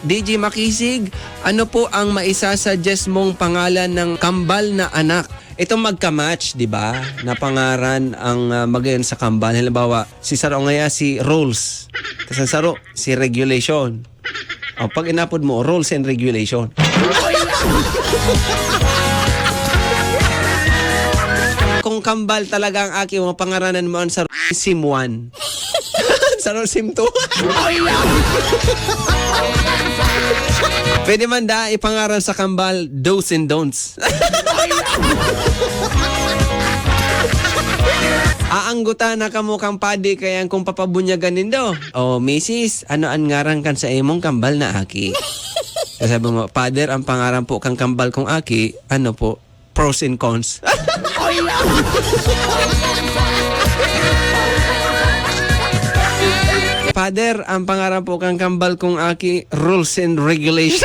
DJ Makisig, ano po ang maisasuggest mong pangalan ng kambal na anak? Ito magka-match, di ba? Na pangaran ang magayon sa kambal. Halimbawa, si Saro ngaya si Rules. Tapos ang Saro, si Regulation. O, pag inapod mo, Rules and Regulation. Kung kambal talaga ang aki, mga pangaranan mo ang Saro, Sim 1. Saro, Sim 2. Pwede man da ipangaral sa kambal, do's and don'ts. Aangguta na kamo kang padi kaya kung papabunyagan nindo. O, Mrs., ano ang ngaran kan sa imong kambal na aki? Sabi mo, Father, ang pangaran po kang kambal kong aki, ano po, pros and cons. Father, ang pangalan po kang kambal kong aki, rules and regulations.